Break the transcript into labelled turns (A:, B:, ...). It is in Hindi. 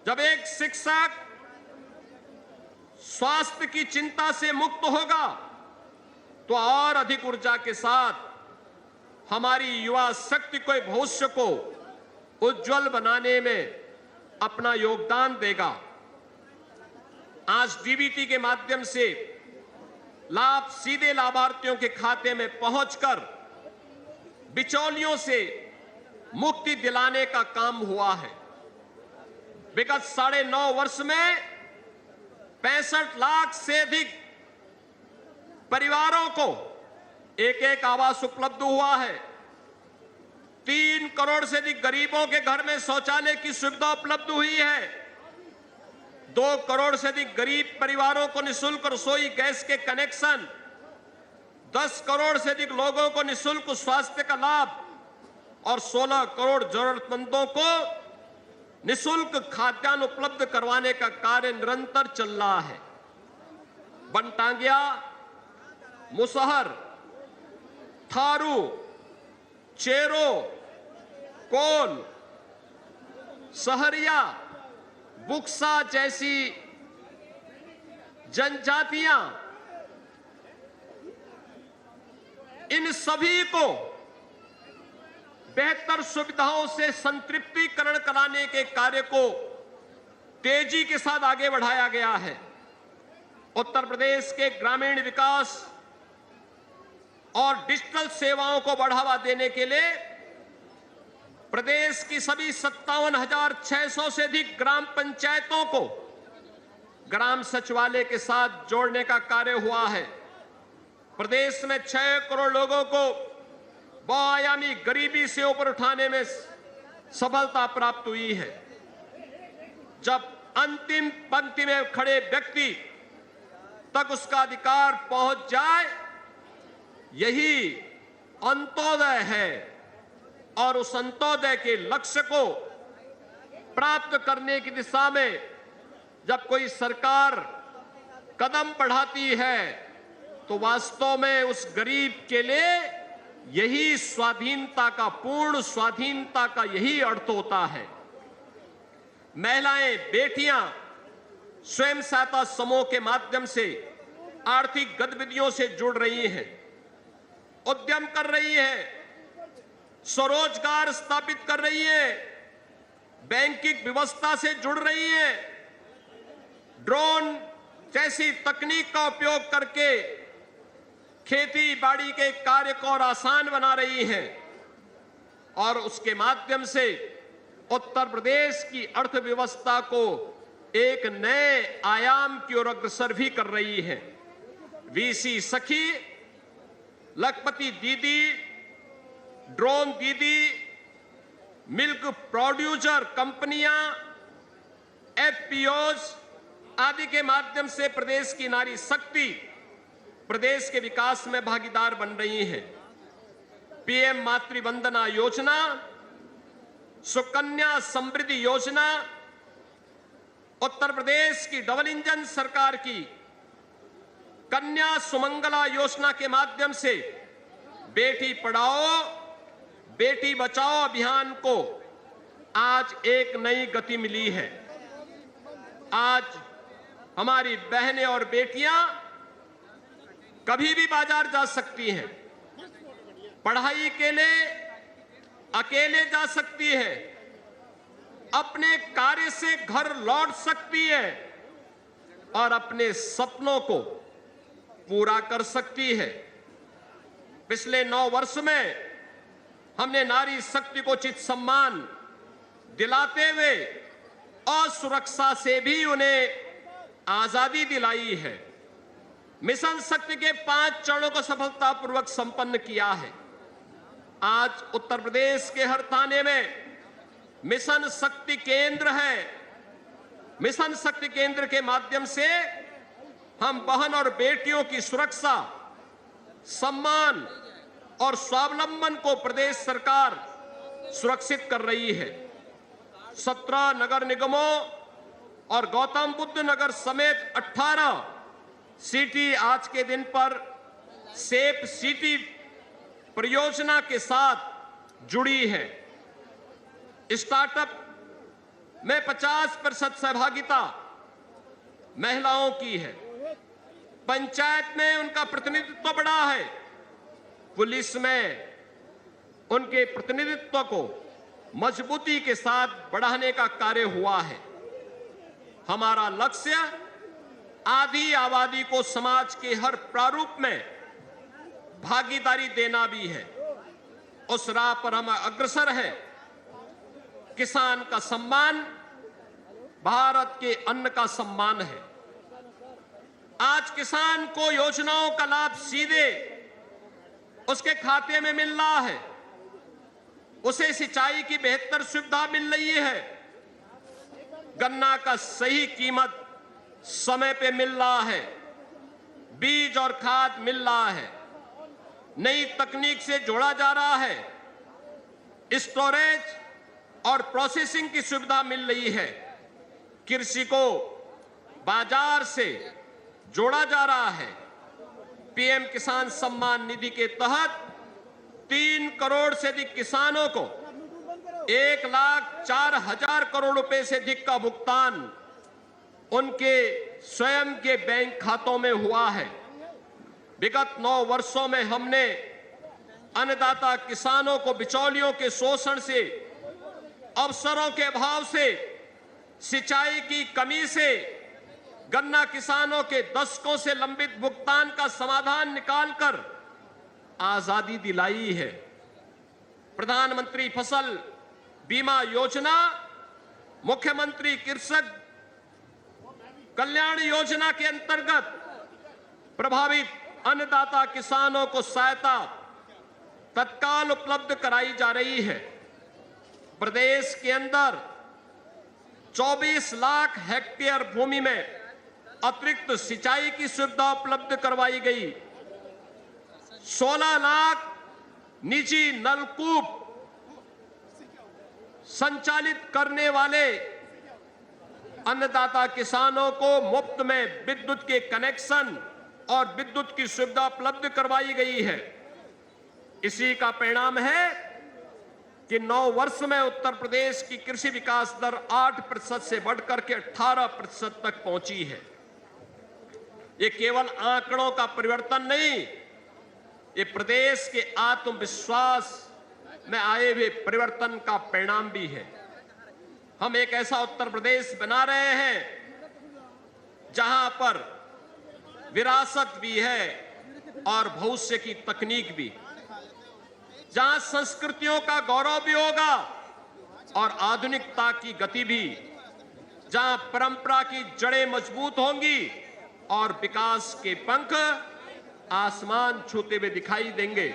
A: जब एक शिक्षक स्वास्थ्य की चिंता से मुक्त होगा तो और अधिक ऊर्जा के साथ हमारी युवा शक्ति को, भविष्य को उज्जवल बनाने में अपना योगदान देगा। आज डीबीटी के माध्यम से लाभ सीधे लाभार्थियों के खाते में पहुंचकर बिचौलियों से मुक्ति दिलाने का काम हुआ है। विगत 9.5 वर्ष में 65 लाख से अधिक परिवारों को एक आवास उपलब्ध हुआ है। 3 करोड़ से अधिक गरीबों के घर में शौचालय की सुविधा उपलब्ध हुई है। 2 करोड़ से अधिक गरीब परिवारों को निःशुल्क रसोई गैस के कनेक्शन, 10 करोड़ से अधिक लोगों को निःशुल्क स्वास्थ्य का लाभ और 16 करोड़ जरूरतमंदों को निःशुल्क खाद्यान्न उपलब्ध करवाने का कार्य निरंतर चल रहा है। बनटांगिया, मुसहर, थारू, चेरो, कोल, सहरिया, बुक्सा जैसी जनजातियां, इन सभी को बेहतर सुविधाओं से संतृप्तिकरण कराने के कार्य को तेजी के साथ आगे बढ़ाया गया है। उत्तर प्रदेश के ग्रामीण विकास और डिजिटल सेवाओं को बढ़ावा देने के लिए प्रदेश की सभी 57,600 से अधिक ग्राम पंचायतों को ग्राम सचिवालय के साथ जोड़ने का कार्य हुआ है। प्रदेश में 6 करोड़ लोगों को बहुआयामी गरीबी से ऊपर उठाने में सफलता प्राप्त हुई है। जब अंतिम पंक्ति में खड़े व्यक्ति तक उसका अधिकार पहुंच जाए, यही अंत्योदय है और उस अंत्योदय के लक्ष्य को प्राप्त करने की दिशा में जब कोई सरकार कदम बढ़ाती है तो वास्तव में उस गरीब के लिए यही स्वाधीनता का, पूर्ण स्वाधीनता का यही अर्थ होता है। महिलाएं, बेटियां स्वयं सहायता समूह के माध्यम से आर्थिक गतिविधियों से जुड़ रही हैं, उद्यम कर रही है, स्वरोजगार स्थापित कर रही है, बैंकिंग व्यवस्था से जुड़ रही है, ड्रोन जैसी तकनीक का उपयोग करके खेती बाड़ी के कार्य को और आसान बना रही है और उसके माध्यम से उत्तर प्रदेश की अर्थव्यवस्था को एक नए आयाम की ओर अग्रसर भी कर रही है। वीसी सखी, लखपति दीदी, ड्रोन दीदी, मिल्क प्रोड्यूसर कंपनियां, एफपीओज आदि के माध्यम से प्रदेश की नारी शक्ति प्रदेश के विकास में भागीदार बन रही है। पीएम मातृ वंदना योजना, सुकन्या समृद्धि योजना, उत्तर प्रदेश की डबल इंजन सरकार की कन्या सुमंगला योजना के माध्यम से बेटी पढ़ाओ बेटी बचाओ अभियान को आज एक नई गति मिली है। आज हमारी बहनें और बेटियां कभी भी बाजार जा सकती हैं, पढ़ाई के लिए अकेले जा सकती है, अपने कार्य से घर लौट सकती है और अपने सपनों को पूरा कर सकती है। पिछले 9 वर्ष में हमने नारी शक्ति को उचित सम्मान दिलाते हुए और सुरक्षा से भी उन्हें आजादी दिलाई है। मिशन शक्ति के 5 चरणों को सफलतापूर्वक संपन्न किया है। आज उत्तर प्रदेश के हर थाने में मिशन शक्ति केंद्र है। मिशन शक्ति केंद्र के माध्यम से हम बहन और बेटियों की सुरक्षा, सम्मान और स्वावलंबन को प्रदेश सरकार सुरक्षित कर रही है। 17 नगर निगमों और गौतम बुद्ध नगर समेत 18 सिटी आज के दिन पर सेफ सिटी परियोजना के साथ जुड़ी है। स्टार्टअप में 50% सहभागिता महिलाओं की है। पंचायत में उनका प्रतिनिधित्व बढ़ा है। पुलिस में उनके प्रतिनिधित्व को मजबूती के साथ बढ़ाने का कार्य हुआ है। हमारा लक्ष्य आधी आबादी को समाज के हर प्रारूप में भागीदारी देना भी है। उस राह पर हम अग्रसर हैं। किसान का सम्मान भारत के अन्न का सम्मान है। आज किसान को योजनाओं का लाभ सीधे उसके खाते में मिल रहा है। उसे सिंचाई की बेहतर सुविधा मिल रही है। गन्ना का सही कीमत समय पे मिल रहा है। बीज और खाद मिल रहा है। नई तकनीक से जोड़ा जा रहा है। स्टोरेज और प्रोसेसिंग की सुविधा मिल रही है। कृषि को बाजार से जोड़ा जा रहा है। पीएम किसान सम्मान निधि के तहत 3 करोड़ से अधिक किसानों को 1,04,000 करोड़ रुपए से अधिक का भुगतान उनके स्वयं के बैंक खातों में हुआ है। विगत 9 वर्षों में हमने अन्नदाता किसानों को बिचौलियों के शोषण से, अवसरों के अभाव से, सिंचाई की कमी से, गन्ना किसानों के दशकों से लंबित भुगतान का समाधान निकालकर आजादी दिलाई है। प्रधानमंत्री फसल बीमा योजना, मुख्यमंत्री कृषक कल्याण योजना के अंतर्गत प्रभावित अन्नदाता किसानों को सहायता तत्काल उपलब्ध कराई जा रही है। प्रदेश के अंदर 24 लाख हेक्टेयर भूमि में अतिरिक्त सिंचाई की सुविधा उपलब्ध करवाई गई। 16 लाख निजी नलकूप संचालित करने वाले अन्नदाता किसानों को मुफ्त में विद्युत के कनेक्शन और विद्युत की सुविधा उपलब्ध करवाई गई है। इसी का परिणाम है कि 9 वर्ष में उत्तर प्रदेश की कृषि विकास दर 8% से बढ़कर के 18% तक पहुंची है। ये केवल आंकड़ों का परिवर्तन नहीं, ये प्रदेश के आत्मविश्वास में आए हुए परिवर्तन का परिणाम भी है। हम एक ऐसा उत्तर प्रदेश बना रहे हैं जहां पर विरासत भी है और भविष्य की तकनीक भी, जहां संस्कृतियों का गौरव भी होगा और आधुनिकता की गति भी, जहां परंपरा की जड़ें मजबूत होंगी और विकास के पंख आसमान छूते हुए दिखाई देंगे।